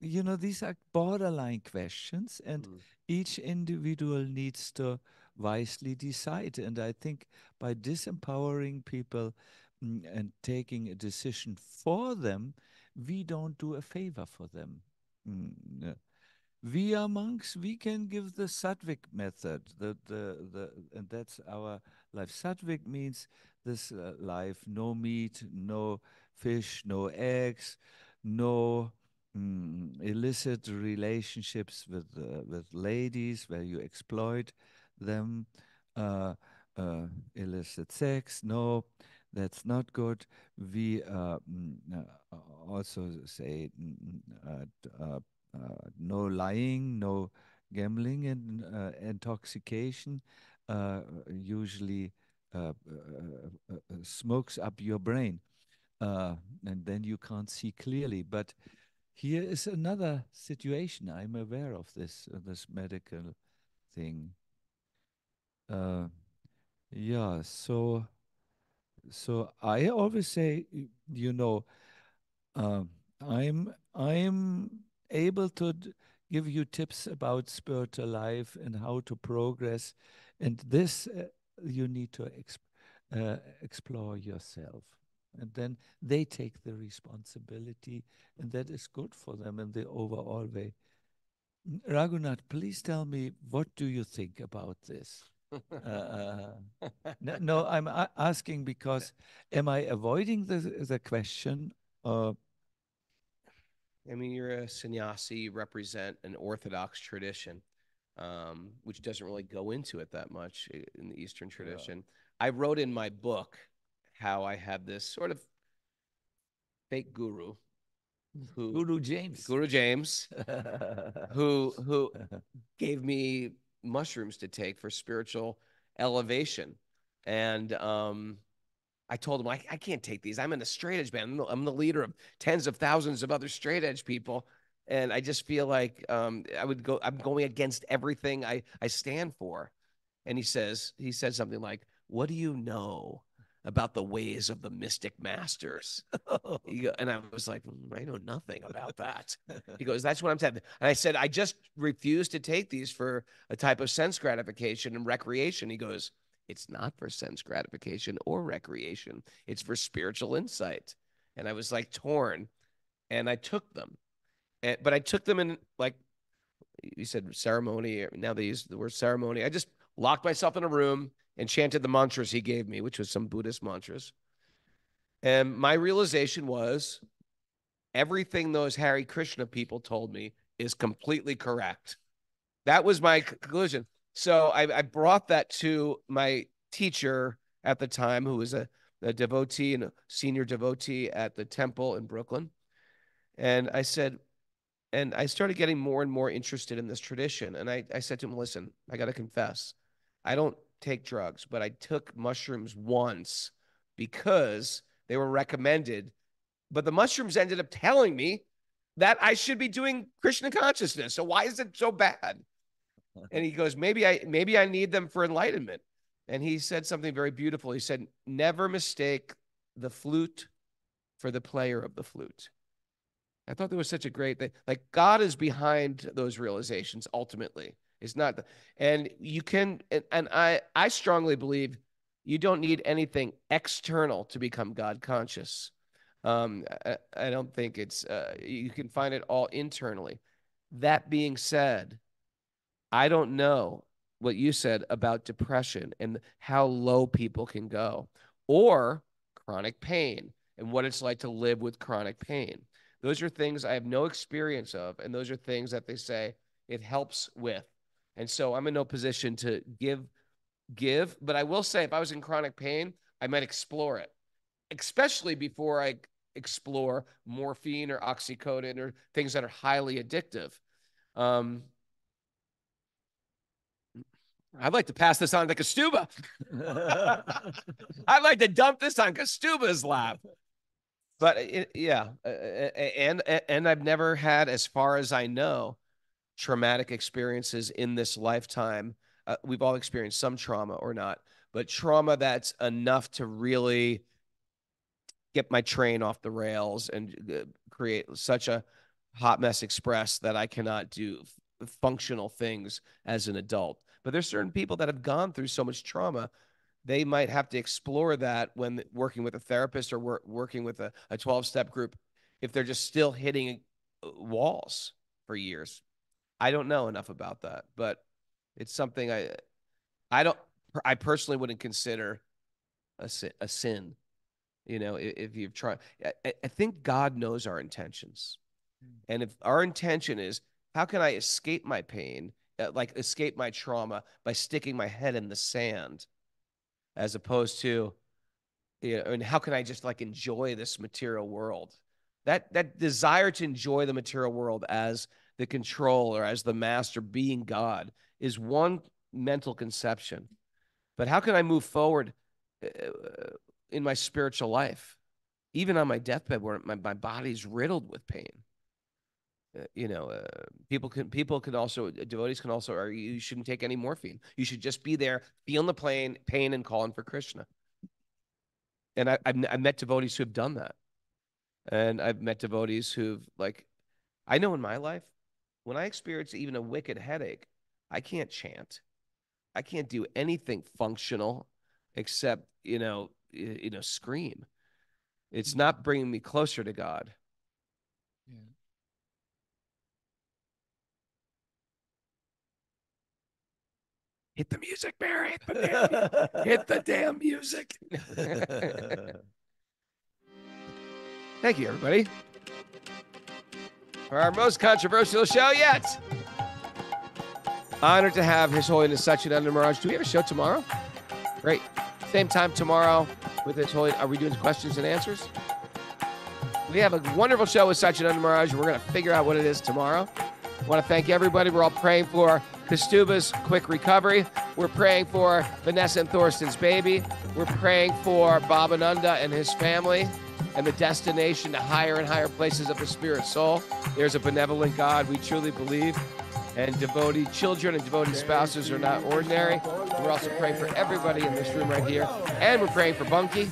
these are borderline questions, and each individual needs to wisely decide. And I think by disempowering people and taking a decision for them, we don't do a favor for them. Yeah. We are monks, we can give the sattvic method, and that's our life. Sattvic means this life: no meat, no fish, no eggs, no illicit relationships with ladies where you exploit them, uh, illicit sex. No, that's not good. We also say no lying, no gambling, and intoxication usually smokes up your brain, and then you can't see clearly. But here is another situation. I'm aware of this medical thing. Yeah, so I always say, um, I'm able to give you tips about spiritual life and how to progress, and this you need to explore yourself, and then they take the responsibility, and that is good for them in the overall way. Raghunath, please tell me, what do you think about this? No, I'm asking because am I avoiding the question? I mean, you're a sannyasi, you represent an orthodox tradition, which doesn't really go into it that much in the Eastern tradition. I wrote in my book how I had this sort of fake guru, Guru James, who gave me mushrooms to take for spiritual elevation, and I told him, I can't take these. I'm in a straight edge band. I'm the leader of tens of thousands of other straight edge people. And I just feel like I'm going against everything I stand for. And he said something like, what do you know about the ways of the mystic masters. And I was like, I know nothing about that. He goes, that's what I'm saying. And I said, I just refuse to take these for a type of sense gratification and recreation. He goes, it's not for sense gratification or recreation. It's for spiritual insight. And I was like torn, and I took them. But I took them in, like you said, ceremony. Now they use the word ceremony. I just locked myself in a room and chanted the mantras he gave me, which was some Buddhist mantras. And my realization was everything those Hare Krishna people told me is completely correct. That was my conclusion. So I brought that to my teacher at the time, who was a devotee and a senior devotee at the temple in Brooklyn. And I said, and I started getting more and more interested in this tradition. And I said to him, listen, I got to confess, I don't take drugs, but I took mushrooms once because they were recommended. But the mushrooms ended up telling me that I should be doing Krishna consciousness. So why is it so bad? And he goes, maybe I need them for enlightenment. And he said something very beautiful. He said, never mistake the flute for the player of the flute. I thought that was such a great thing. Like, God is behind those realizations ultimately. It's not, and you can, and I strongly believe you don't need anything external to become God conscious. I don't think it's, you can find it all internally. That being said, I don't know what you said about depression and how low people can go, or chronic pain and what it's like to live with chronic pain. Those are things I have no experience of, and those are things that they say it helps with. And so I'm in no position to give, but I will say if I was in chronic pain, I might explore it, especially before I explore morphine or oxycodone or things that are highly addictive. I'd like to pass this on to Kastuba. I'd like to dump this on Kastuba's lap. But and I've never had, as far as I know, traumatic experiences in this lifetime. We've all experienced some trauma or not, but trauma that's enough to really get my train off the rails and create such a hot mess express that I cannot do functional things as an adult. But there's certain people that have gone through so much trauma, they might have to explore that when working with a therapist or working with a 12-step group, if they're just still hitting walls for years. I don't know enough about that, but it's something I personally wouldn't consider a sin. You know, if you've tried, I think God knows our intentions. And if our intention is, how can I escape my pain, like escape my trauma by sticking my head in the sand, as opposed to, you know, and how can I just like enjoy this material world? That desire to enjoy the material world as the controller, as the master, being God, is one mental conception. But how can I move forward in my spiritual life, even on my deathbed where my body's riddled with pain? People can also, devotees can also argue you shouldn't take any morphine. You should just be there, feeling the pain and calling for Krishna. And I've met devotees who have done that. And I've met devotees who've, like, I know in my life, when I experience even a wicked headache, I can't chant. I can't do anything functional except, scream. It's not bringing me closer to God. Yeah. Hit the music, Mary. Hit the damn music. Thank you, everybody, for our most controversial show yet. Honored to have His Holiness Satchidananda Maharaj. Do we have a show tomorrow? Great. Same time tomorrow with His Holiness. Are we doing questions and answers? We have a wonderful show with Satchidananda Maharaj. We're going to figure out what it is tomorrow. I want to thank everybody. We're all praying for Kastuba's quick recovery. We're praying for Vanessa and Thorsten's baby. We're praying for Babananda and his family and the destination to higher and higher places of the spirit soul. There's a benevolent God, we truly believe. And devotee children and devotee spouses are not ordinary. We're also praying for everybody in this room right here. And we're praying for Bunky.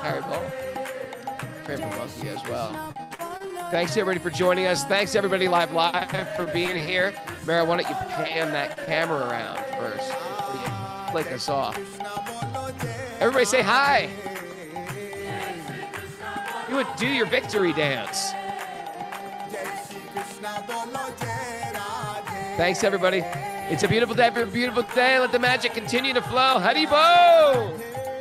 Harry Ball. Praying for Bunky as well. Thanks everybody for joining us. Thanks everybody live for being here. Mara, why don't you pan that camera around first before you flick us off? Everybody say hi. You would do your victory dance. Thanks everybody. It's a beautiful day for a beautiful day. Let the magic continue to flow. Haribo!